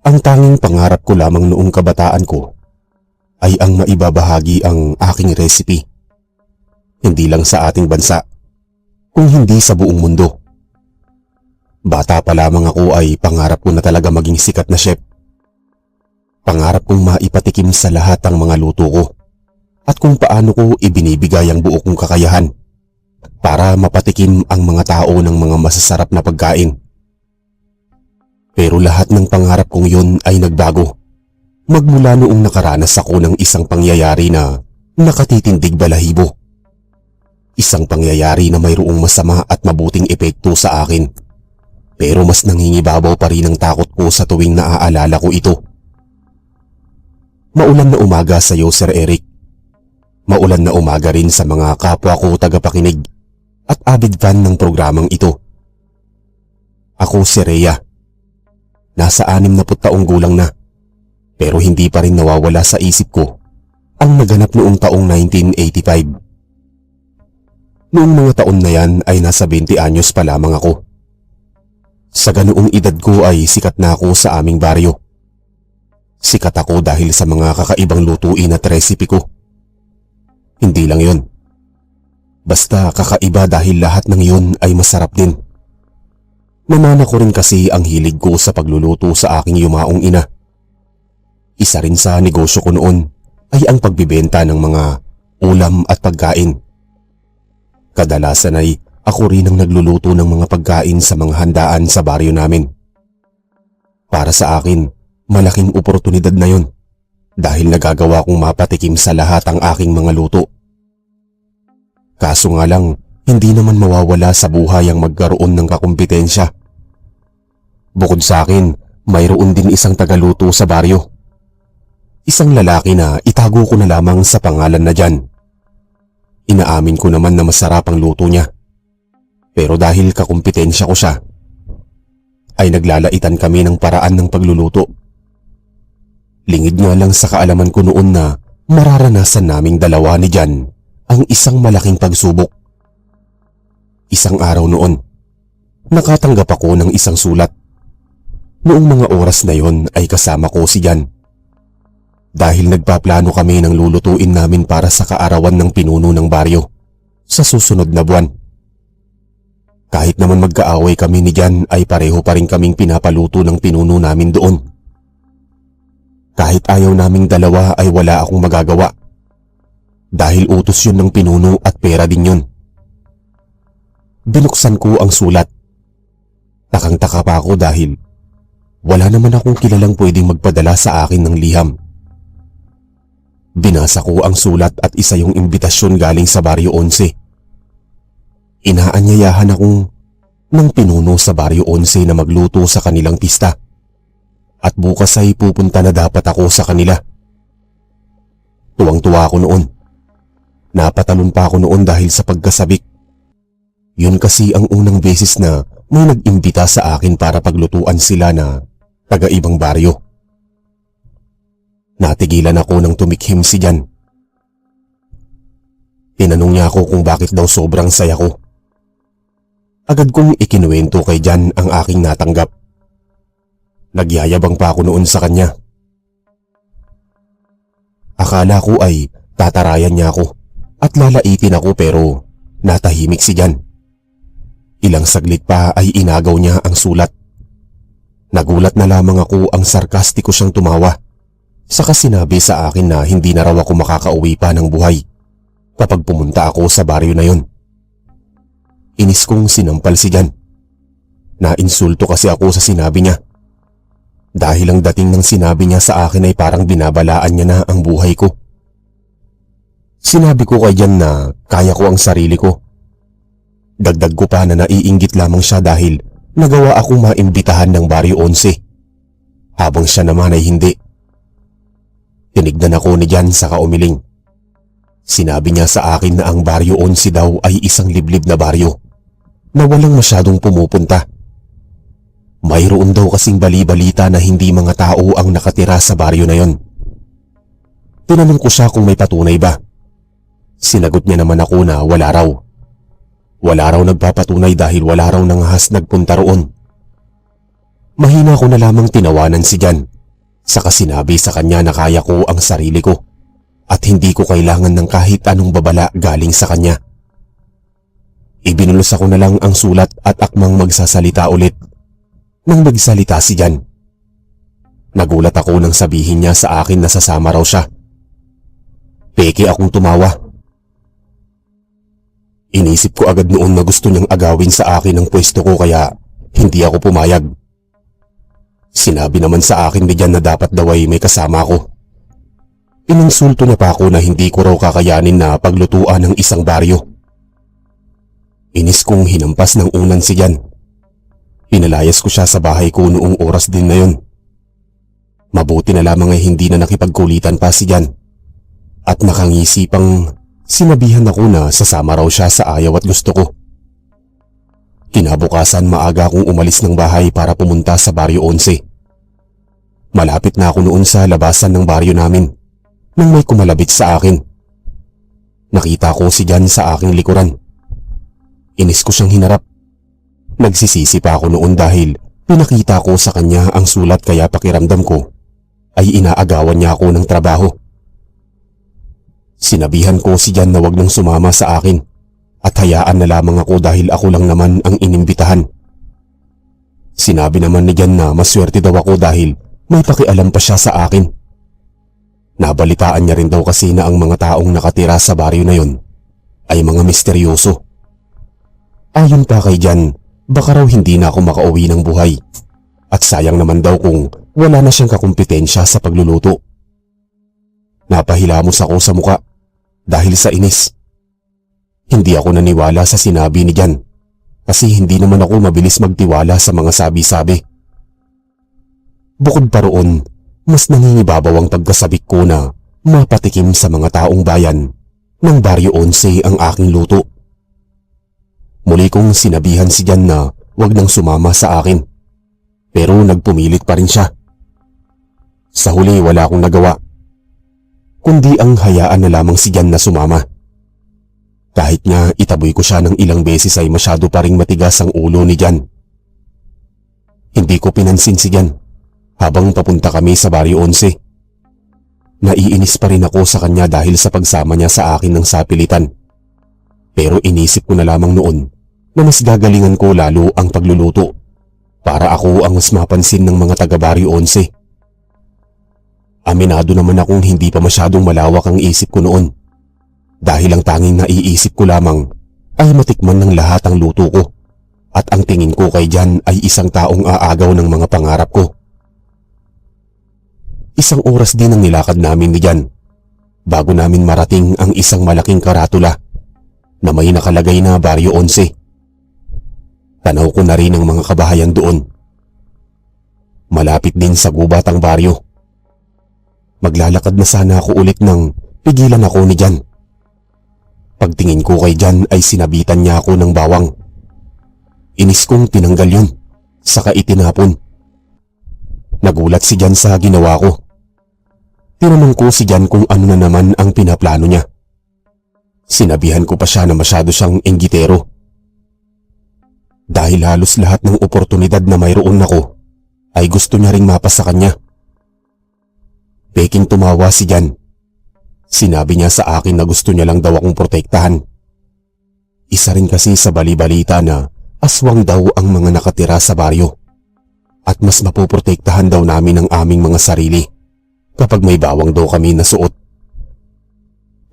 Ang tanging pangarap ko lamang noong kabataan ko ay ang maibabahagi ang aking recipe. Hindi lang sa ating bansa, kung hindi sa buong mundo. Bata pa lamang ako ay pangarap ko na talaga maging sikat na chef. Pangarap kong maipatikim sa lahat ang mga luto ko at kung paano ko ibinibigay ang buo kong kakayahan para mapatikim ang mga tao ng mga masasarap na pagkain. Pero lahat ng pangarap kong yun ay nagbago magmula noong nakaranas ako ng isang pangyayari na nakatitindig balahibo. Isang pangyayari na mayroong masama at mabuting epekto sa akin. Pero mas nangingibabaw pa rin ang takot ko sa tuwing naaalala ko ito. Maulan na umaga sa iyo, Sir Eric. Maulan na umaga rin sa mga kapwa ko tagapakinig at avid fan ng programang ito. Ako si Rhea. Nasa 60 taong gulang na, pero hindi pa rin nawawala sa isip ko ang naganap noong taong 1985. Noong mga taon na yan ay nasa 20 anyos pa lamang ako. Sa ganoong edad ko ay sikat na ako sa aming baryo. Sikat ako dahil sa mga kakaibang lutuin at recipe ko. Hindi lang yon. Basta kakaiba dahil lahat ng yun ay masarap din. Namana ko rin kasi ang hilig ko sa pagluluto sa aking yumaong ina. Isa rin sa negosyo ko noon ay ang pagbibenta ng mga ulam at pagkain. Kadalasan ay ako rin ang nagluluto ng mga pagkain sa mga handaan sa baryo namin. Para sa akin, malaking oportunidad na yon dahil nagagawa kong mapatikim sa lahat ang aking mga luto. Kaso nga lang, hindi naman mawawala sa buhay ang magkaroon ng kakumpetensya. Bukod sa akin, mayroon din isang tagaluto sa baryo. Isang lalaki na itago ko na lamang sa pangalan na Jan. Inaamin ko naman na masarap ang luto niya. Pero dahil kakumpetensya ko siya, ay naglalaitan kami ng paraan ng pagluluto. Lingid nga lang sa kaalaman ko noon na mararanasan naming dalawa ni Jan ang isang malaking pagsubok. Isang araw noon, nakatanggap ako ng isang sulat. Noong mga oras na yon ay kasama ko si Jan. Dahil nagpaplano kami ng lulutuin namin para sa kaarawan ng pinuno ng baryo sa susunod na buwan. Kahit naman magkaaway kami ni Jan ay pareho pa rin kaming pinapaluto ng pinuno namin doon. Kahit ayaw naming dalawa ay wala akong magagawa. Dahil utos yun ng pinuno at pera din yun. Binuksan ko ang sulat. Takang-taka pa ako dahil wala naman akong kilalang pwedeng magpadala sa akin ng liham. Binasa ko ang sulat at isa yung imbitasyon galing sa Baryo 11. Inaanyayahan akong ng pinuno sa Baryo 11 na magluto sa kanilang pista. At bukas ay pupunta na dapat ako sa kanila. Tuwang-tuwa ako noon. Napatalon pa ako noon dahil sa pagkasabik. Yun kasi ang unang beses na may nag-imbita sa akin para paglutuan sila na taga-ibang baryo. Natigilan ako nang tumikhim si Jan. Tinanong niya ako kung bakit daw sobrang saya ko. Agad kong ikinuwento kay Jan ang aking natanggap. Nagyayabang pa ako noon sa kanya. Akala ko ay tatarayan niya ako at lalaitin ako pero natahimik si Jan. Ilang saglit pa ay inagaw niya ang sulat. Nagulat na lamang ako ang sarkastiko siyang tumawa. Saka sinabi sa akin na hindi na raw ako makakauwi pa ng buhay kapag pumunta ako sa baryo na yon. Inis kong sinampal si Jan. Nainsulto kasi ako sa sinabi niya. Dahil ang dating ng sinabi niya sa akin ay parang binabalaan niya na ang buhay ko. Sinabi ko kay Jan na kaya ko ang sarili ko. Dagdag ko pa na naiinggit lamang siya dahil nagawa akong maimbitahan ng Baryo 11. Habang siya naman ay hindi. Tinignan ako ni Jan saka umiling. Sinabi niya sa akin na ang Baryo 11 daw ay isang liblib na baryo na walang masyadong pumupunta. Mayroon daw kasing bali-balita na hindi mga tao ang nakatira sa baryo na yon. Tinanong ko siya kung may patunay ba. Sinagot niya naman ako na wala raw. Wala raw nagpapatunay dahil wala raw nangahas nagpunta roon. Mahina Una ko na lamang tinawanan si Jan, saka sinabi sa kanya na kaya ko ang sarili ko at hindi ko kailangan ng kahit anong babala galing sa kanya. Ibinulos ako na lang ang sulat at akmang magsasalita ulit. Nang magsalita si Jan, nagulat ako nang sabihin niya sa akin na sasama raw siya. Peke akong tumawa. Inisip ko agad noon na gusto niyang agawin sa akin ang pwesto ko kaya hindi ako pumayag. Sinabi naman sa akin ni Jan na dapat daw ay may kasama ako. Ininsulto niya pa ako na hindi ko raw kakayanin na paglutuan ng isang baryo. Inis kong hinampas ng unan si Jan. Pinalayas ko siya sa bahay ko noong oras din na yun. Mabuti na lamang ay hindi na nakipagkulitan pa si Jan at nakangisi pang sinabihan ako na sasama raw siya sa ayaw at gusto ko. Kinabukasan maaga akong umalis ng bahay para pumunta sa Baryo 11. Malapit na ako noon sa labasan ng baryo namin nang may kumalabit sa akin. Nakita ko si Jan sa aking likuran. Inis ko siyang hinarap. Nagsisisi pa ako noon dahil pinakita ko sa kanya ang sulat kaya pakiramdam ko ay inaagawan niya ako ng trabaho. Sinabihan ko si Jan na wag nang sumama sa akin at hayaan na lamang ako dahil ako lang naman ang inimbitahan. Sinabi naman ni Jan na maswerte daw ako dahil may pakialam pa siya sa akin. Nabalitaan niya rin daw kasi na ang mga taong nakatira sa baryo na yon ay mga misteryoso. Ayon pa kay Jan, baka raw hindi na ako makauwi ng buhay at sayang naman daw kung wala na siyang kakumpetensya sa pagluluto. Napahilamos ako sa muka dahil sa inis. Hindi ako naniwala sa sinabi ni Jan kasi hindi naman ako mabilis magtiwala sa mga sabi-sabi. Bukod pa roon, mas nangingibabaw ang pagkasabik ko na mapatikim sa mga taong bayan ng Baryo 11 ang aking luto. Muli kong sinabihan si Jan na wag nang sumama sa akin pero nagpumilit pa rin siya. Sa huli wala akong nagawa kundi ang hayaan na lamang si Jan na sumama. Kahit nga itaboy ko siya ng ilang beses ay masyado pa ring matigas ang ulo ni Jan. Hindi ko pinansin si Jan habang papunta kami sa Baryo 11. Naiinis pa rin ako sa kanya dahil sa pagsama niya sa akin ng sapilitan. Pero inisip ko na lamang noon na mas gagalingan ko lalo ang pagluluto para ako ang mas mapansin ng mga taga Baryo 11. Aminado naman akong hindi pa masyadong malawak ang isip ko noon dahil ang tanging naiisip ko lamang ay matikman ng lahat ang luto ko at ang tingin ko kay Jan ay isang taong aagaw ng mga pangarap ko. Isang oras din ang nilakad namin ni Jan bago namin marating ang isang malaking karatula na may nakalagay na Baryo 11. Tanaw ko na rin ang mga kabahayan doon. Malapit din sa gubat ang baryo. Maglalakad na sana ako ulit nang pigilan ako ni Jan. Pagtingin ko kay Jan ay sinabitan niya ako ng bawang. Inis kong tinanggal yun, saka itinapon. Nagulat si Jan sa ginawa ko. Tinanong ko si Jan kung ano na naman ang pinaplano niya. Sinabihan ko pa siya na masyado siyang inggitero. Dahil halos lahat ng oportunidad na mayroon ako ay gusto niya ring mapasa kanya. Peking tumawa si Jan. Sinabi niya sa akin na gusto niya lang daw akong protektahan. Isa rin kasi sa bali-balita na aswang daw ang mga nakatira sa baryo at mas mapoprotektahan daw namin ang aming mga sarili kapag may bawang daw kami na suot.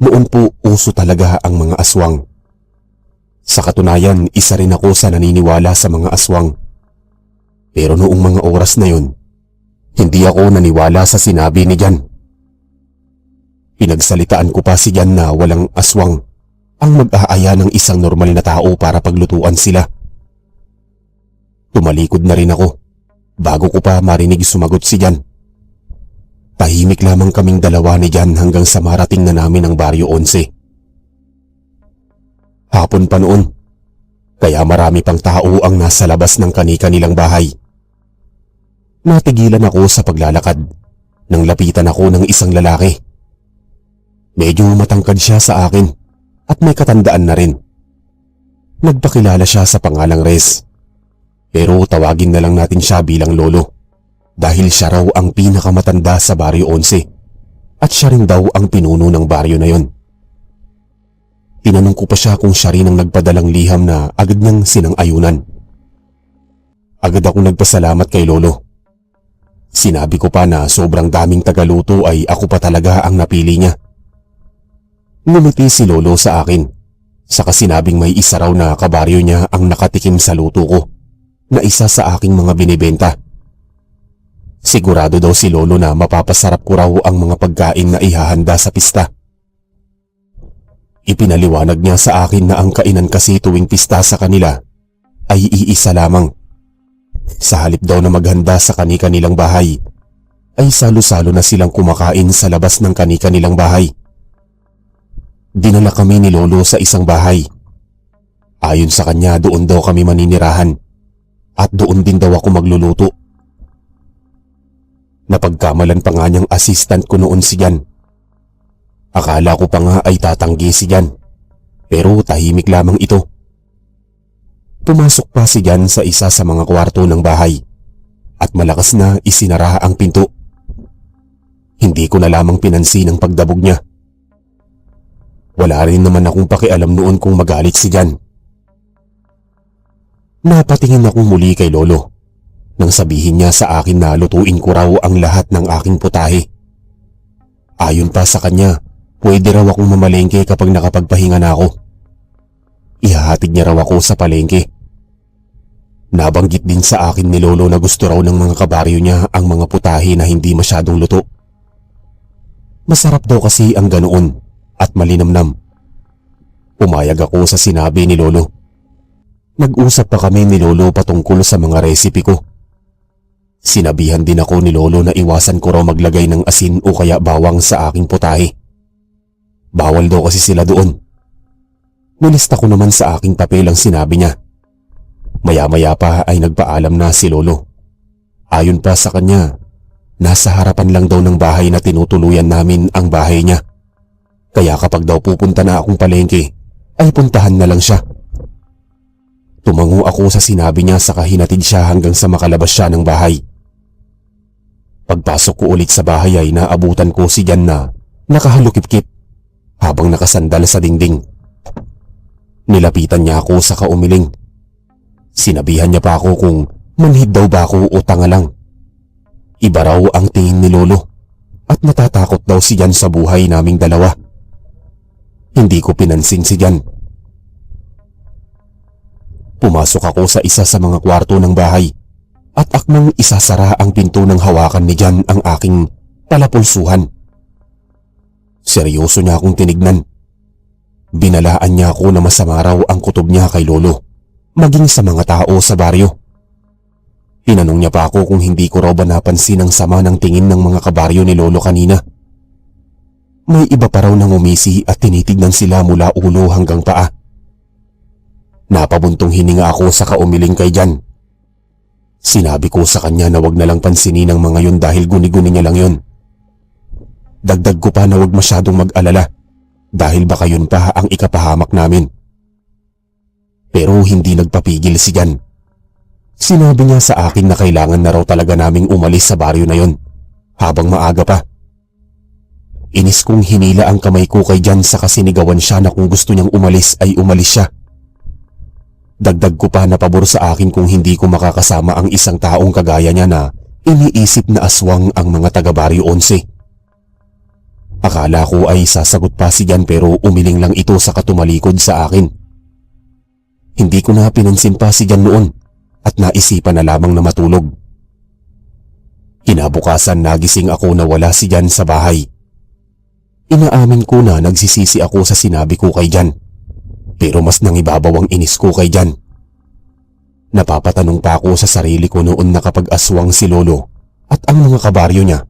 Noon po uso talaga ang mga aswang. Sa katunayan, isa rin ako sa naniniwala sa mga aswang. Pero noong mga oras na yun, hindi ako naniwala sa sinabi ni Jan. Pinagsalitaan ko pa si Jan na walang aswang ang mag-aaya ng isang normal na tao para paglutuan sila. Tumalikod na rin ako bago ko pa marinig sumagot si Jan. Tahimik lamang kaming dalawa ni Jan hanggang sa marating na namin ang Baryo 11. Hapon pa noon, kaya marami pang tao ang nasa labas ng kani-kanilang bahay. Natigilan ako sa paglalakad nang lapitan ako ng isang lalaki. Medyo matangkad siya sa akin at may katandaan na rin. Nagpakilala siya sa pangalang Rez, pero tawagin na lang natin siya bilang lolo. dahil siya raw ang pinakamatanda sa Baryo 11 at siya rin daw ang pinuno ng baryo na yon. Tinanong ko pa siya kung siya rin ang nagpadalang liham na agad niyang sinang-ayunan. Agad akong nagpasalamat kay Lolo. Sinabi ko pa na sobrang daming tagaluto ay ako pa talaga ang napili niya. Ngumiti si Lolo sa akin, saka sinabing may isa raw na kabaryo niya ang nakatikim sa luto ko na isa sa aking mga binibenta. Sigurado daw si Lolo na mapapasarap ko raw ang mga pagkain na ihahanda sa pista. Ipinaliwanag niya sa akin na ang kainan kasi tuwing pista sa kanila ay iisa lamang. Sa halip daw na maghanda sa kani-kanilang bahay, ay salo-salo na silang kumakain sa labas ng kani-kanilang bahay. Dinala kami ni Lolo sa isang bahay. Ayon sa kanya, doon daw kami maninirahan at doon din daw ako magluluto. Napagkamalan pa nga niyang assistant ko noon si Jan. Akala ko pa nga ay tatanggi si Jan, pero tahimik lamang ito. Pumasok pa si Jan sa isa sa mga kwarto ng bahay at malakas na isinara ang pinto. Hindi ko na lamang pinansin ang pagdabog niya. Wala rin naman akong pakialam noon kung magalit si Jan. Napatingin akong muli kay Lolo nang sabihin niya sa akin na lutuin ko raw ang lahat ng aking putahe. Ayon pa sa kanya, pwede raw akong mamalengke kapag nakapagpahinga na ako. Ihahatid niya raw ako sa palengke. Nabanggit din sa akin ni Lolo na gusto raw ng mga kabaryo niya ang mga putahe na hindi masyadong luto. Masarap daw kasi ang ganoon at malinamnam. Pumayag ako sa sinabi ni Lolo. Nag-usap pa kami ni Lolo patungkol sa mga recipe ko. Sinabihan din ako ni Lolo na iwasan ko raw maglagay ng asin o kaya bawang sa aking putahe. Bawal daw kasi sila doon. Nilista ko naman sa aking papel ang sinabi niya. Maya-maya pa ay nagpaalam na si Lolo. Ayon pa sa kanya, nasa harapan lang daw ng bahay na tinutuluyan namin ang bahay niya. Kaya kapag daw pupunta na akong palengke, ay puntahan na lang siya. Tumango ako sa sinabi niya saka hinatid siya hanggang sa makalabas siya ng bahay. Pagpasok ko ulit sa bahay ay naabutan ko si Jan na nakahalukip-kip habang nakasandal sa dingding. Nilapitan niya ako sa kaumiling. Sinabihan niya pa ako kung manhid daw ba ako o tanga lang. Iba raw ang tingin ni Lolo at natatakot daw si Jan sa buhay naming dalawa. Hindi ko pinansin si Jan. Pumasok ako sa isa sa mga kwarto ng bahay at akmang isasara ang pinto ng hawakan ni Jan ang aking palapulsuhan. Seryoso niya akong tinignan. Binalaan niya ako na masama raw ang kutob niya kay Lolo, maging sa mga tao sa baryo. Tinanong niya pa ako kung hindi ko raw ba napansin ang sama ng tingin ng mga kabaryo ni Lolo kanina. May iba pa raw nang umisi at tinitignan sila mula ulo hanggang paa. Napabuntong hininga ako sa kaumiling kay Jan. Sinabi ko sa kanya na wag na lang pansinin ang mga yun dahil guni-guni niya lang yun. Dagdag ko pa na wag masyadong mag-alala dahil baka yun pa ang ikapahamak namin. Pero hindi nagpapigil si Jan. Sinabi niya sa akin na kailangan na raw talaga naming umalis sa baryo na yun habang maaga pa. Inis kong hinila ang kamay ko kay Jan sa kasinigawan siya na kung gusto niyang umalis ay umalis siya. Dagdag ko pa na pabor sa akin kung hindi ko makakasama ang isang taong kagaya niya na iniisip na aswang ang mga taga Baryo 11. Akala ko ay sasagot pa si Jan pero umiling lang ito sa katumalikod sa akin. Hindi ko na pinansin pa si Jan noon at naisipan na lamang na matulog. Kinabukasan nagising ako na wala si Jan sa bahay. Inaamin ko na nagsisisi ako sa sinabi ko kay Jan. Pero mas nangibabaw ang inis ko kay Jan. Napapatanong pa ako sa sarili ko noon na kapag aswang si Lolo at ang mga kabaryo niya,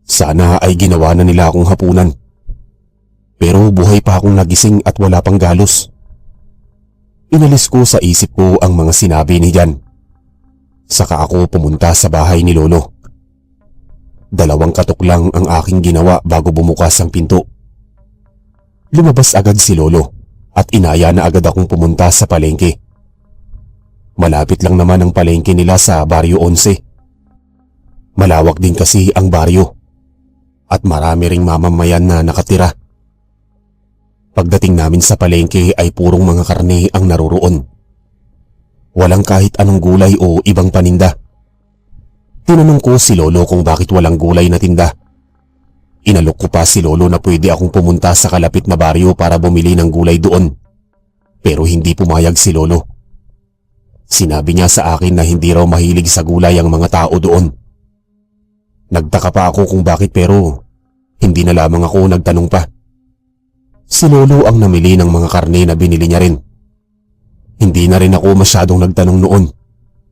sana ay ginawa na nila akong hapunan. Pero buhay pa akong nagising at wala pang galos. Inalis ko sa isip ko ang mga sinabi ni Jan. Saka ako pumunta sa bahay ni Lolo. 2 katok lang ang aking ginawa bago bumukas ang pinto. Lumabas agad si Lolo at inaya na agad akong pumunta sa palengke. Malapit lang naman ang palengke nila sa Baryo 11. Malawak din kasi ang baryo at marami ring mamamayan na nakatira. Pagdating namin sa palengke ay purong mga karne ang naroroon. Walang kahit anong gulay o ibang paninda. Tinanong ko si Lolo kung bakit walang gulay na tinda. Inalok ko pa si Lolo na pwede akong pumunta sa kalapit na baryo para bumili ng gulay doon. Pero hindi pumayag si Lolo. Sinabi niya sa akin na hindi raw mahilig sa gulay ang mga tao doon. Nagtaka pa ako kung bakit pero hindi na lamang ako nagtanong pa. Si Lolo ang namili ng mga karne na binili niya rin. Hindi na rin ako masyadong nagtanong noon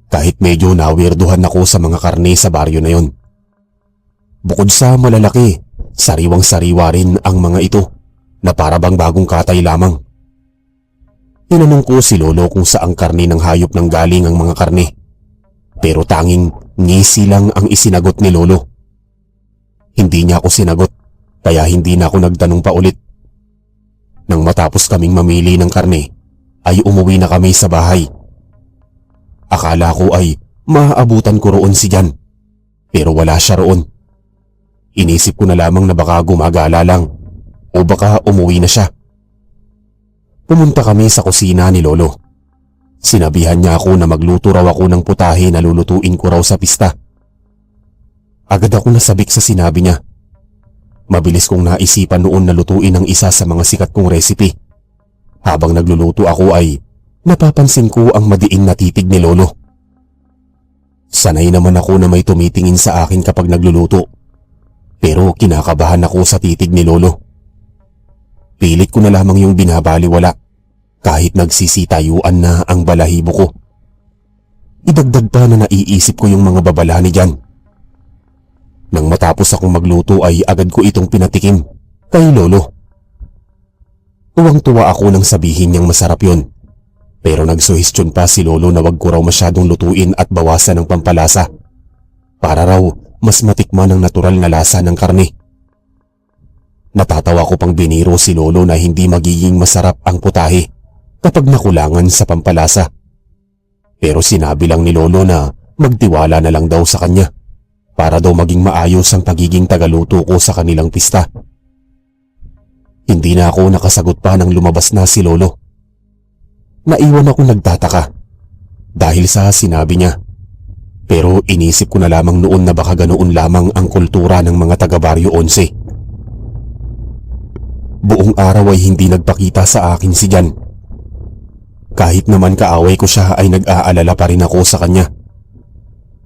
kahit medyo nawirduhan ako sa mga karne sa baryo na yon. Bukod sa malalaki, sariwang-sariwa rin ang mga ito na para bang bagong katay lamang. Tinanong ko si Lolo kung saang karne ng hayop nang galing ang mga karne. Pero tanging ngisi lang ang isinagot ni Lolo. Hindi niya ako sinagot kaya hindi na ako nagtanong pa ulit. Nang matapos kaming mamili ng karne ay umuwi na kami sa bahay. Akala ko ay maaabutan ko roon si Jan pero wala siya roon. Inisip ko na lamang na baka gumagala lang o baka umuwi na siya. Pumunta kami sa kusina ni Lolo. Sinabihan niya ako na magluto raw ako ng putahe na lulutuin ko raw sa pista. Agad ako nasabik sa sinabi niya. Mabilis kong naisipan noon na lutuin ang isa sa mga sikat kong recipe. Habang nagluluto ako ay napapansin ko ang madiin na titig ni Lolo. Sanay naman ako na may tumitingin sa akin kapag nagluluto. Pero kinakabahan ako sa titig ni Lolo. Pilit ko na lamang yung binabaliwala kahit nagsisitayuan na ang balahibo ko. Idagdag pa na naiisip ko yung mga babala ni Jan. Nang matapos akong magluto ay agad ko itong pinatikim kay Lolo. Tuwang-tuwa ako nang sabihin niyang masarap yun. Pero nagsuhestyon pa si Lolo na wag ko raw masyadong lutuin at bawasan ng pampalasa. Para raw mas matikman ang natural na lasa ng karne. Natatawa ko pang biniro si Lolo na hindi magiging masarap ang putahe kapag nakulangan sa pampalasa. Pero sinabi lang ni Lolo na magtiwala na lang daw sa kanya para daw maging maayos ang pagiging tagaluto ko sa kanilang pista. Hindi na ako nakasagot pa nang lumabas na si Lolo. Naiwan ako nagtataka dahil sa sinabi niya. Pero inisip ko na lamang noon na baka ganoon lamang ang kultura ng mga taga-Baryo 11. Buong araw ay hindi nagpakita sa akin si Jan. Kahit naman kaaway ko siya ay nag-aalala pa rin ako sa kanya.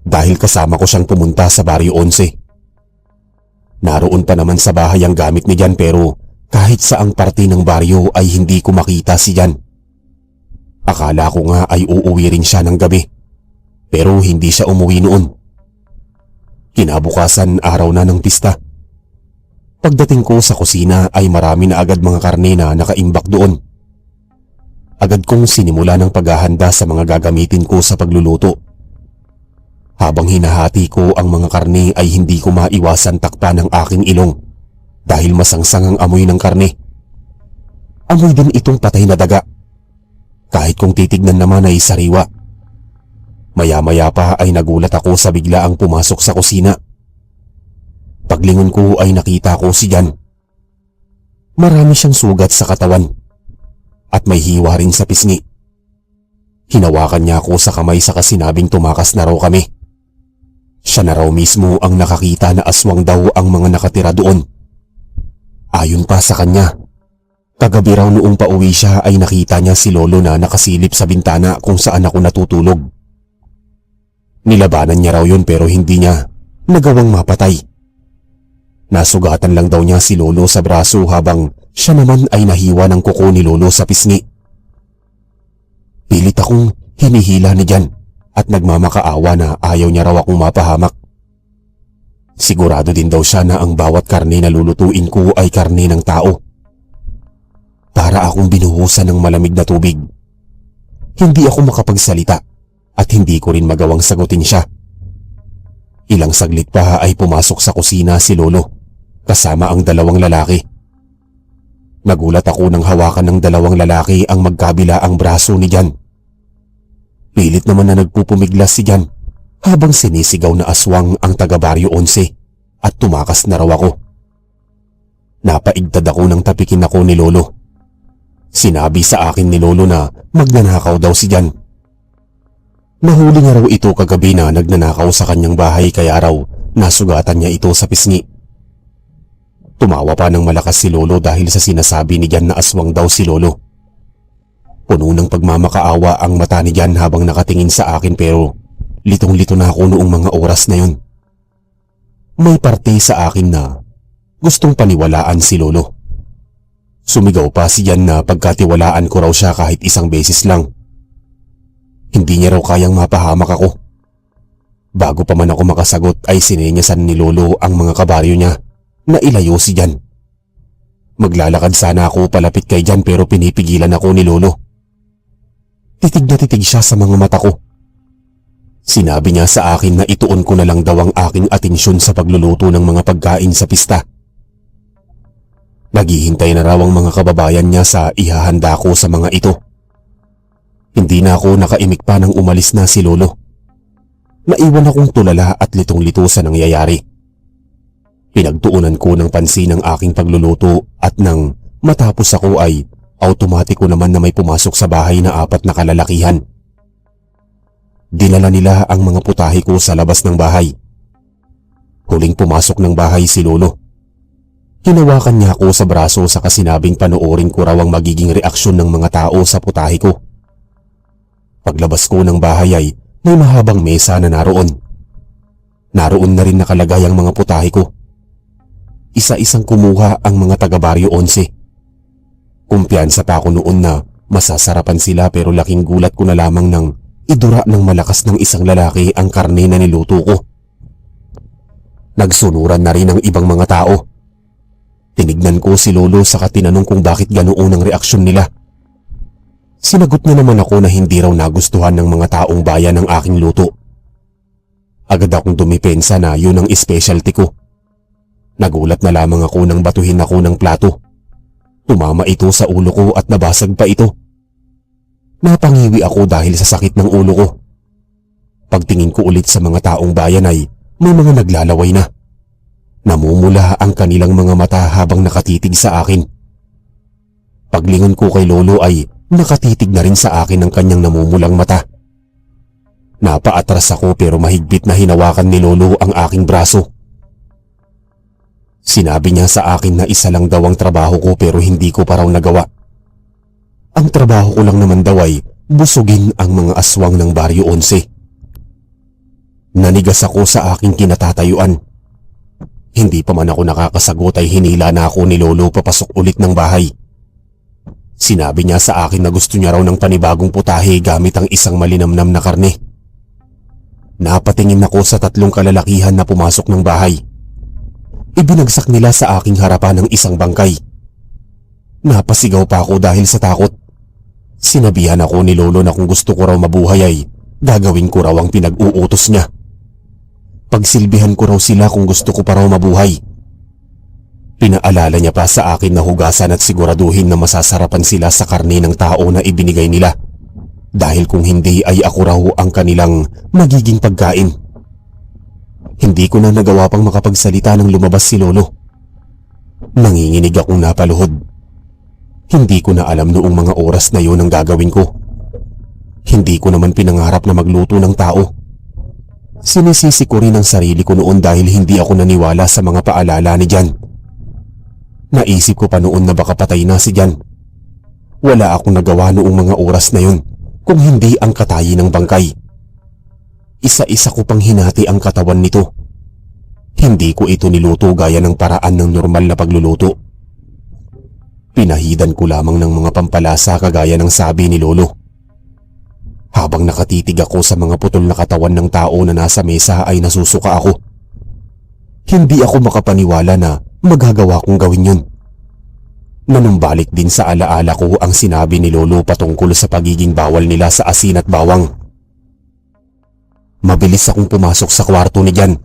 Dahil kasama ko siyang pumunta sa Baryo 11. Naroon pa naman sa bahay ang gamit ni Jan pero kahit saang parte ng baryo ay hindi ko makita si Jan. Akala ko nga ay uuwi rin siya ng gabi. Pero hindi siya umuwi noon. Kinabukasan araw na ng pista. Pagdating ko sa kusina ay marami na agad mga karne na nakaimbak doon. Agad kong sinimula ng paghahanda sa mga gagamitin ko sa pagluluto. Habang hinahati ko ang mga karne ay hindi ko maiwasan takpan ng aking ilong dahil masangsang ang amoy ng karne. Amoy din itong patay na daga. Kahit kung titignan naman ay sariwa. Maya-maya pa ay nagulat ako sa biglaang pumasok sa kusina. Paglingon ko ay nakita ko si Jan. Marami siyang sugat sa katawan at may hiwa rin sa pisngi. Hinawakan niya ako sa kamay saka sinabing tumakas na raw kami. Siya na raw mismo ang nakakita na aswang daw ang mga nakatira doon. Ayon pa sa kanya, kagabi raw noong pauwi siya ay nakita niya si Lolo na nakasilip sa bintana kung saan ako natutulog. Nilabanan niya raw yun pero hindi niya nagawang mapatay. Nasugatan lang daw niya si Lolo sa braso habang siya naman ay nahiwa ng kuko ni Lolo sa pisngi. Pilit akong hinihila ni Jan at nagmamakaawa na ayaw niya raw akong mapahamak. Sigurado din daw siya na ang bawat karne na lulutuin ko ay karne ng tao. Para akong binuhusan ng malamig na tubig. Hindi ako makapagsalita at hindi ko rin magawang sagutin siya. Ilang saglit pa ay pumasok sa kusina si Lolo kasama ang dalawang lalaki. Nagulat ako nang hawakan ng dalawang lalaki ang magkabila ang braso ni Jan. Pilit naman na nagpupumiglas si Jan habang sinisigaw na aswang ang taga Baryo 11 at tumakas na raw ako. Napaigtad ako nang tapikin ako ni Lolo. Sinabi sa akin ni Lolo na magnanakaw daw si Jan. Nahuli nga raw ito kagabi na nagnanakaw sa kanyang bahay kaya raw nasugatan niya ito sa pisngi. Tumawa pa ng malakas si Lolo dahil sa sinasabi ni Jan na aswang daw si Lolo. Puno ng pagmamakaawa ang mata ni Jan habang nakatingin sa akin pero litong-lito na ako noong mga oras na yun. May parte sa akin na gustong paniwalaan si Lolo. Sumigaw pa si Jan na pagkatiwalaan ko raw siya kahit isang beses lang. Hindi niya raw kayang mapahamak ako. Bago pa man ako makasagot ay sinenyasan ni Lolo ang mga kabaryo niya na ilayo si Jan. Maglalakad sana ako palapit kay Jan pero pinipigilan ako ni Lolo. Titig na titig siya sa mga mata ko. Sinabi niya sa akin na ituon ko na lang daw ang aking atensyon sa pagluluto ng mga pagkain sa pista. Naghihintay na raw ang mga kababayan niya sa ihahanda ko sa mga ito. Hindi na ako nakaimik pa nang umalis na si Lolo. Naiwan akong tulala at litong-lito sa nangyayari. Pinagtuunan ko ng pansin ang aking pagluluto at nang matapos ako ay automatiko naman na may pumasok sa bahay na 4 na kalalakihan. Dinala nila ang mga putahe ko sa labas ng bahay. Huling pumasok ng bahay si Lolo. Hinawakan niya ako sa braso sa kasinabing panoorin ko raw ang magiging reaksyon ng mga tao sa putahe ko. Paglabas ko ng bahay ay may mahabang mesa na naroon. Naroon na rin nakalagay ang mga putahe ko. Isa-isang kumuha ang mga taga Baryo 11. Kumpiyansa pa ako noon na masasarapan sila pero laking gulat ko na lamang nang idura ng malakas ng isang lalaki ang karne na niluto ko. Nagsunuran na rin ang ibang mga tao. Tinignan ko si Lolo saka tinanong kung bakit ganoon ang reaksyon nila. Sinagot niya naman ako na hindi raw nagustuhan ng mga taong bayan ang aking luto. Agad akong dumipensa na yun ang specialty ko. Nagulat na lamang ako nang batuhin ako ng plato. Tumama ito sa ulo ko at nabasag pa ito. Napangiwi ako dahil sa sakit ng ulo ko. Pagtingin ko ulit sa mga taong bayan ay may mga naglalaway na. Namumula ang kanilang mga mata habang nakatitig sa akin. Paglingon ko kay Lolo ay nakatitig na rin sa akin ang kanyang namumulang mata. Napaatras ako pero mahigpit na hinawakan ni Lolo ang aking braso. Sinabi niya sa akin na isa lang daw ang trabaho ko pero hindi ko pa raw nagawa. Ang trabaho ko lang naman daw ay busugin ang mga aswang ng Baryo 11. Nanigas ako sa aking kinatatayuan. Hindi pa man ako nakakasagot ay hinila na ako ni Lolo papasok ulit ng bahay. Sinabi niya sa akin na gusto niya raw ng panibagong putahe gamit ang isang malinamnam na karne. Napatingin ako sa 3 kalalakihan na pumasok ng bahay. Ibinagsak nila sa aking harapan ang isang bangkay. Napasigaw pa ako dahil sa takot. Sinabihan ako ni Lolo na kung gusto ko raw mabuhay ay gagawin ko raw ang pinag-uutos niya. Pagsilbihan ko raw sila kung gusto ko pa raw mabuhay. Pinaalala niya pa sa akin na hugasan at siguraduhin na masasarapan sila sa karne ng tao na ibinigay nila. Dahil kung hindi ay ako raw ang kanilang magiging pagkain. Hindi ko na nagawa pang makapagsalita nang lumabas si Lolo. Nanginginig akong napaluhod. Hindi ko na alam noong mga oras na yun ang gagawin ko. Hindi ko naman pinangarap na magluto ng tao. Sinisisi ko rin ang sarili ko noon dahil hindi ako naniwala sa mga paalala ni Jan. Naisip ko pa noon na baka patay na si Jan. Wala akong nagawa noong mga oras na yun kung hindi ang katayi ng bangkay. Isa-isa ko pang hinati ang katawan nito. Hindi ko ito niluto gaya ng paraan ng normal na pagluluto. Pinahidan ko lamang ng mga pampalasa kagaya ng sabi ni Lolo. Habang nakatitig ako sa mga putol na katawan ng tao na nasa mesa ay nasusuka ako. Hindi ako makapaniwala na magagawa kong gawin yun. Nanumbalik din sa alaala ko ang sinabi ni Lolo patungkol sa pagiging bawal nila sa asin at bawang. Mabilis akong pumasok sa kwarto ni Jan.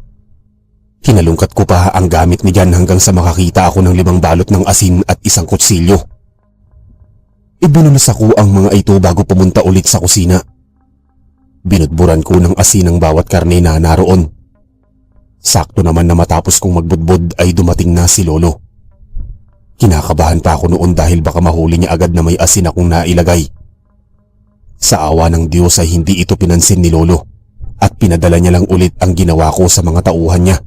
Hinalungkat ko pa ang gamit ni Jan hanggang sa makakita ako ng 5 balot ng asin at isang kutsilyo. Ibinunas ako ang mga ito bago pumunta ulit sa kusina. Binudburan ko ng asin ang bawat karne na naroon. Sakto naman na matapos kong magbudbud ay dumating na si Lolo. Kinakabahan pa ako noon dahil baka mahuli niya agad na may asin akong nailagay. Sa awa ng Diyos ay hindi ito pinansin ni Lolo at pinadala niya lang ulit ang ginawa ko sa mga tauhan niya.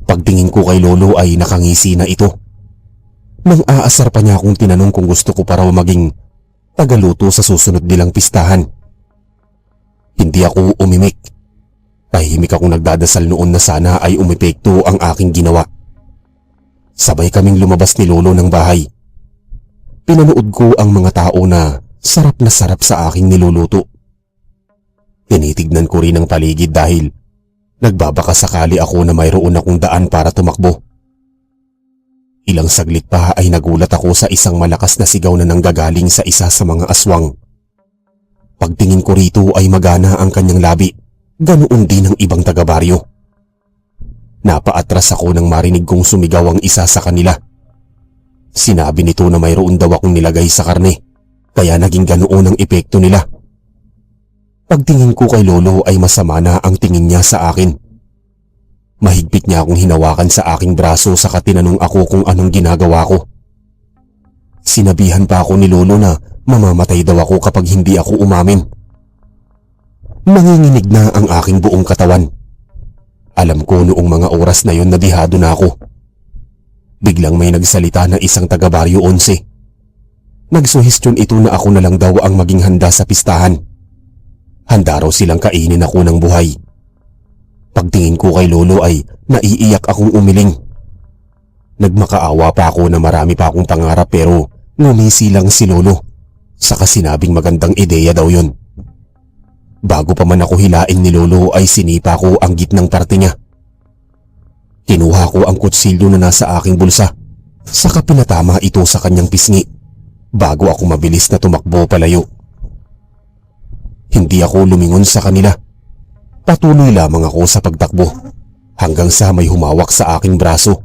Pagtingin ko kay Lolo ay nakangisi na ito. Nang aasar pa niya akong tinanong kung gusto ko pa raw maging tagaluto sa susunod nilang pistahan. Hindi ako umimik. Tahimik akong nagdadasal noon na sana ay umepekto ang aking ginawa. Sabay kaming lumabas ni Lolo ng bahay. Pinanood ko ang mga tao na sarap sa aking niluluto. Tinitignan ko rin ang paligid dahil nagbabaka sakali ako na mayroon akong daan para tumakbo. Ilang saglit pa ay nagulat ako sa isang malakas na sigaw na nanggagaling sa isa sa mga aswang. Pagtingin ko rito ay magana ang kanyang labi, ganoon din ang ibang taga-baryo. Napaatras ako nang marinig kong sumigaw ang isa sa kanila. Sinabi nito na mayroon daw akong nilagay sa karne, kaya naging ganoon ang epekto nila. Pagtingin ko kay Lolo ay masama na ang tingin niya sa akin. Mahigpit niya akong hinawakan sa aking braso saka tinanong ako kung anong ginagawa ko. Sinabihan pa ako ni Lolo na mamamatay daw ako kapag hindi ako umamin. Nanginginig na ang aking buong katawan. Alam ko noong mga oras na yon na dihado na ako. Biglang may nagsalita na isang taga-baryo 11. Nagsuhestyon ito na ako na lang daw ang maging handa sa pistahan. Handa raw silang kainin ako ng buhay. Pagtingin ko kay Lolo ay naiiyak akong umiling. Nagmakaawa pa ako na marami pa akong pangarap pero ngumisi lang si Lolo. Saka sinabing magandang ideya daw yon. Bago pa man ako hilain ni Lolo ay sinipa ko ang gitnang parte niya. Kinuha ko ang kutsilyo na nasa aking bulsa. Saka pinatama ito sa kanyang pisngi bago ako mabilis na tumakbo palayo. Hindi ako lumingon sa kanila. Patuloy lamang ako sa pagtakbo hanggang sa may humawak sa aking braso.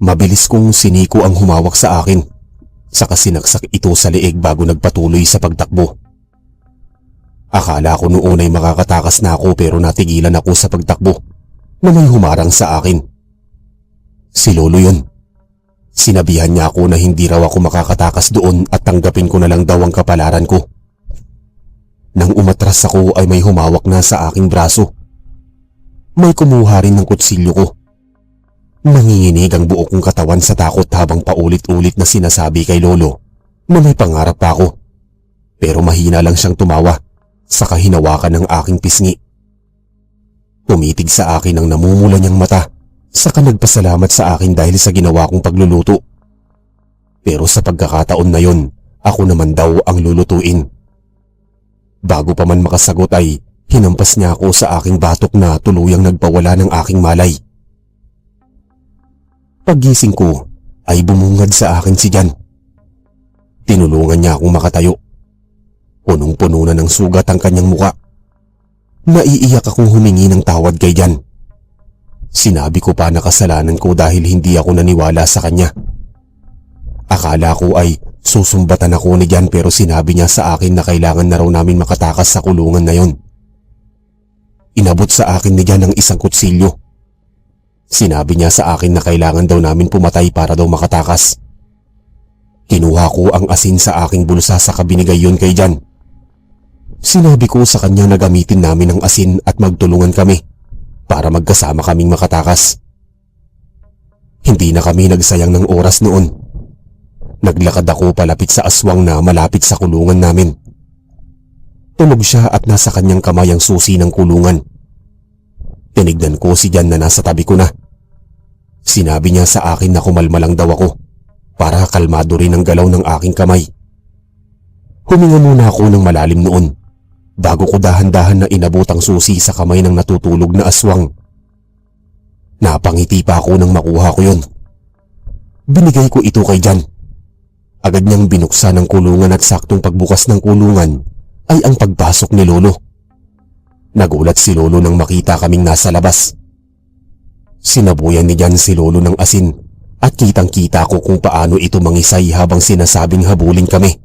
Mabilis kong siniko ang humawak sa akin, saka sinaksak ito sa leeg bago nagpatuloy sa pagtakbo. Akala ko noon ay makakatakas na ako pero natigilan ako sa pagtakbo na may humarang sa akin. Si Lolo yun. Sinabihan niya ako na hindi raw ako makakatakas doon at tanggapin ko na lang daw ang kapalaran ko. Nang umatras ako ay may humawak na sa aking braso. May kumuha rin ng kutsilyo ko. Nanginginig ang buo kong katawan sa takot habang paulit-ulit na sinasabi kay Lolo na may pangarap pa ako. Pero mahina lang siyang tumawa saka hinawakan ng aking pisngi. Tumitig sa akin ang namumula niyang mata saka nagpasalamat sa akin dahil sa ginawa kong pagluluto. Pero sa pagkakataon na yon, ako naman daw ang lulutuin. Bago pa man makasagot ay hinampas niya ako sa aking batok na tuluyang nagpawala ng aking malay. Paggising ko ay bumungad sa akin si Jan. Tinulungan niya akong makatayo. Punong-puno na ng sugat ang kanyang muka. Naiiyak akong humingi ng tawad kay Jan. Sinabi ko pa na kasalanan ko dahil hindi ako naniwala sa kanya. Akala ko ay susumbatan ako ni Jan pero sinabi niya sa akin na kailangan na raw namin makatakas sa kulungan na yon. Inabot sa akin ni Jan ang isang kutsilyo. Sinabi niya sa akin na kailangan daw namin pumatay para daw makatakas. Kinuha ko ang asin sa aking bulsa sa kabinigay yon kay Jan. Sinabi ko sa kanya na gamitin namin ang asin at magtulungan kami para magkasama kaming makatakas. Hindi na kami nagsayang ng oras noon. Naglakad ako palapit sa aswang na malapit sa kulungan namin. Tulog siya at nasa kanyang kamay ang susi ng kulungan. Tinignan ko si Jan na nasa tabi ko na. Sinabi niya sa akin na kumalma lang daw ako para kalmado rin ang galaw ng aking kamay. Huminga muna ako ng malalim noon bago ko dahan-dahan na inabot ang susi sa kamay ng natutulog na aswang. Napangiti pa ako nang makuha ko yun. Binigay ko ito kay Jan. Agad niyang binuksan ang kulungan at saktong pagbukas ng kulungan ay ang pagpasok ni Lolo. Nagulat si Lolo nang makita kaming nasa labas. Sinabuyan ni Jan si Lolo ng asin at kitang-kita ko kung paano ito mangisay habang sinasabing habulin kami.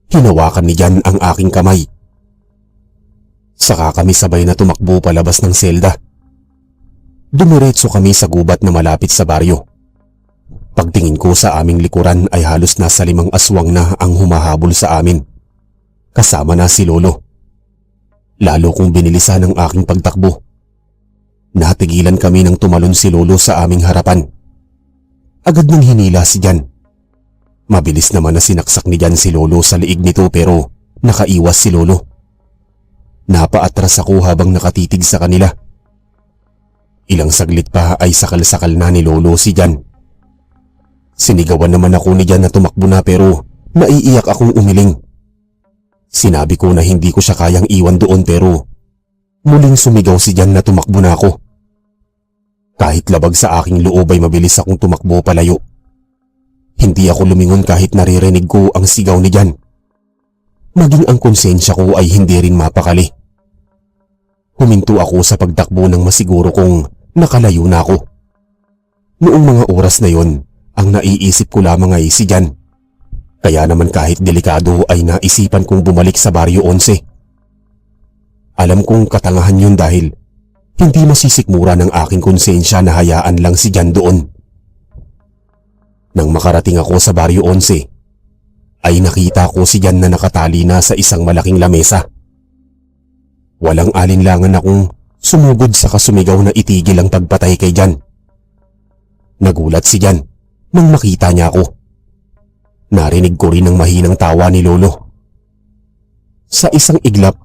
Hinawakan ni Jan ang aking kamay. Saka kami sabay na tumakbo palabas ng selda. Dumiretso kami sa gubat na malapit sa baryo. Pagtingin ko sa aming likuran ay halos nasa 5 aswang na ang humahabol sa amin. Kasama na si Lolo. Lalo kong binilisan ang aking pagtakbo. Natigilan kami nang tumalon si Lolo sa aming harapan. Agad nang hinila si Jan. Mabilis naman na sinaksak ni Jan si Lolo sa liig nito pero nakaiwas si Lolo. Napaatras ako habang nakatitig sa kanila. Ilang saglit pa ay sakal-sakal na ni Lolo si Jan. Sinigawan naman ako ni Jan na tumakbo na pero naiiyak akong umiling. Sinabi ko na hindi ko siya kayang iwan doon pero muling sumigaw si Jan na tumakbo na ako. Kahit labag sa aking loob ay mabilis akong tumakbo palayo. Hindi ako lumingon kahit naririnig ko ang sigaw ni Jan. Maging ang konsensya ko ay hindi rin mapakali. Huminto ako sa pagtakbo nang masiguro kong nakalayo na ako. Noong mga oras na yon, ang naiisip ko lamang ay si Jan. Kaya naman kahit delikado ay naisipan kong bumalik sa Baryo 11. Alam kong katangahan yun dahil hindi masisikmura ng aking konsensya na hayaan lang si Jan doon. Nang makarating ako sa Baryo 11, ay nakita ko si Jan na nakatali na sa isang malaking lamesa. Walang alinlangan akong sumugod sa kasumigaw na itigil ang pagpatay kay Jan. Nagulat si Jan nang makita niya ako. Narinig ko rin ang mahinang tawa ni Lolo. Sa isang iglap,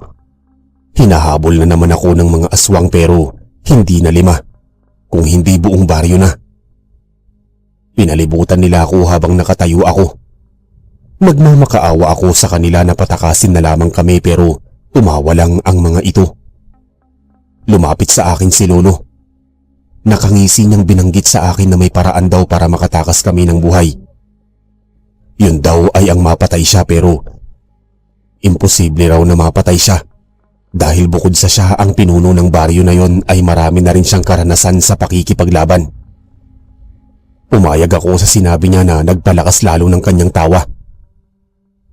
hinahabol na naman ako ng mga aswang pero hindi na 5, kung hindi buong baryo na. Pinalibutan nila ako habang nakatayo ako. Nagmamakaawa ako sa kanila na patakasin na lamang kami pero tumawa lang ang mga ito. Lumapit sa akin si Lolo. Nakangisi niyang binanggit sa akin na may paraan daw para makatakas kami ng buhay. Yun daw ay ang mapatay siya pero imposible raw na mapatay siya dahil bukod sa siya ang pinuno ng baryo na yon ay marami na rin siyang karanasan sa pakikipaglaban. Pumayag ako sa sinabi niya na nagpalakas lalo ng kanyang tawa.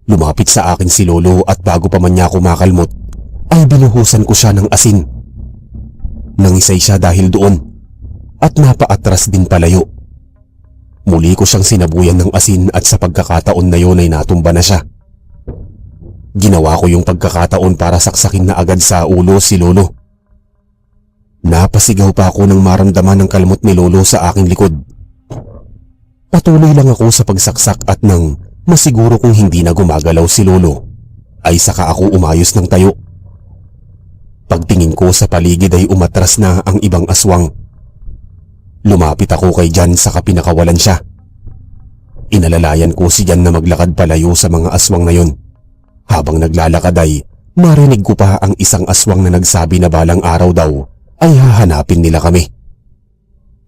Lumapit sa akin si Lolo at bago pa man niya ako makalmot ay binuhusan ko siya ng asin. Nangisay siya dahil doon at napaatras din palayo. Muli ko siyang sinabuyan ng asin at sa pagkakataon na yon ay natumba na siya. Ginawa ko yung pagkakataon para saksakin na agad sa ulo si Lolo. Napasigaw pa ako nang maramdaman ng kalmot ni Lolo sa aking likod. Patuloy lang ako sa pagsaksak at nang masiguro kong hindi na gumagalaw si Lolo, ay saka ako umayos ng tayo. Pagtingin ko sa paligid ay umatras na ang ibang aswang. Lumapit ako kay Jan saka pinakawalan siya. Inalalayan ko si Jan na maglakad palayo sa mga aswang na yon. Habang naglalakad ay narinig ko pa ang isang aswang na nagsabi na balang araw daw ay hahanapin nila kami.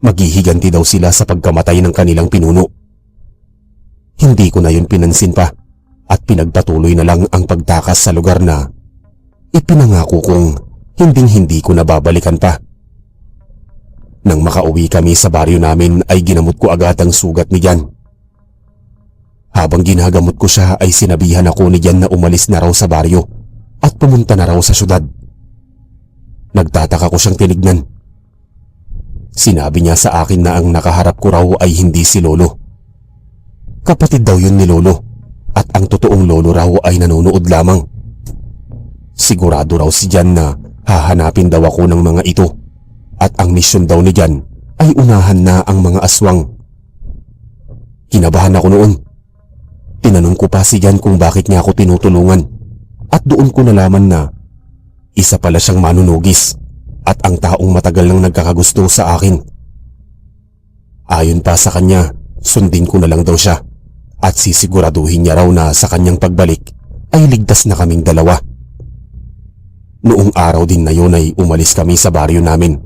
Maghihiganti daw sila sa pagkamatay ng kanilang pinuno. Hindi ko na yun pinansin pa at pinagpatuloy na lang ang pagtakas sa lugar na ipinangako kong hinding-hindi ko na babalikan pa. Nang makauwi kami sa baryo namin ay ginamot ko agad ang sugat ni Jan. Habang ginagamot ko siya ay sinabihan ako ni Jan na umalis na raw sa baryo at pumunta na raw sa syudad. Nagtataka ko siyang tinignan. Sinabi niya sa akin na ang nakaharap ko raw ay hindi si Lolo. Kapatid daw yun ni Lolo at ang totoong Lolo raw ay nanonood lamang. Sigurado raw si Jan na hahanapin daw ako ng mga ito at ang misyon daw ni Jan ay unahan na ang mga aswang. Kinabahan ako noon. Tinanong ko pa si Jan kung bakit niya ako tinutulungan at doon ko nalaman na isa pala siyang manunugis at ang taong matagal nang nagkakagusto sa akin. Ayon pa sa kanya, sundin ko na lang daw siya at sisiguraduhin niya raw na sa kanyang pagbalik ay ligtas na kaming dalawa. Noong araw din na yun ay umalis kami sa baryo namin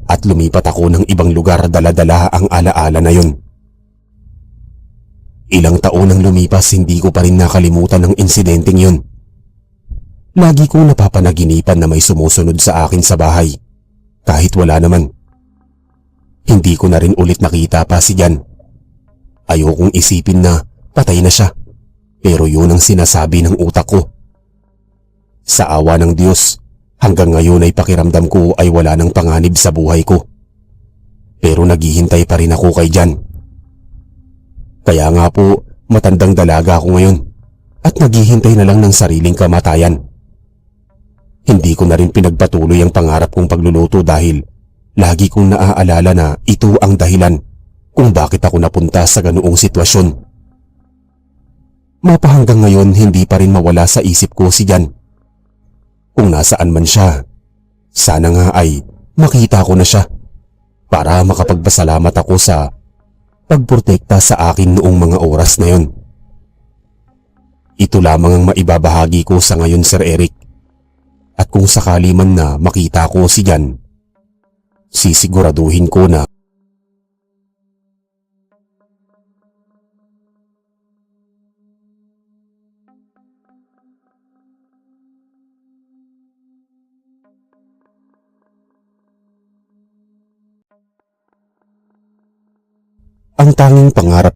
at lumipat ako ng ibang lugar dala-dala ang alaala na yun. Ilang taon nang lumipas hindi ko pa rin nakalimutan ang insidenteng yun. Lagi kong napapanaginipan na may sumusunod sa akin sa bahay, kahit wala naman. Hindi ko na rin ulit nakita pa si Jan. Ayokong isipin na patay na siya. Pero yun ang sinasabi ng utak ko. Sa awa ng Diyos, hanggang ngayon ay pakiramdam ko ay wala ng panganib sa buhay ko. Pero naghihintay pa rin ako kay Jan. Kaya nga po, matandang dalaga ako ngayon at naghihintay na lang ng sariling kamatayan. Hindi ko na rin pinagpatuloy ang pangarap kong pagluluto dahil lagi kong naaalala na ito ang dahilan kung bakit ako napunta sa ganoong sitwasyon. Mapahanggang ngayon hindi pa rin mawala sa isip ko si Jan. Kung nasaan man siya, sana nga ay makita ko na siya para makapagpasalamat ako sa pagprotekta sa akin noong mga oras na yon. Ito lamang ang maibabahagi ko sa ngayon, Sir Eric. At kung sakali man na makita ko si Jan, sisiguraduhin ko na ang tanging pangarap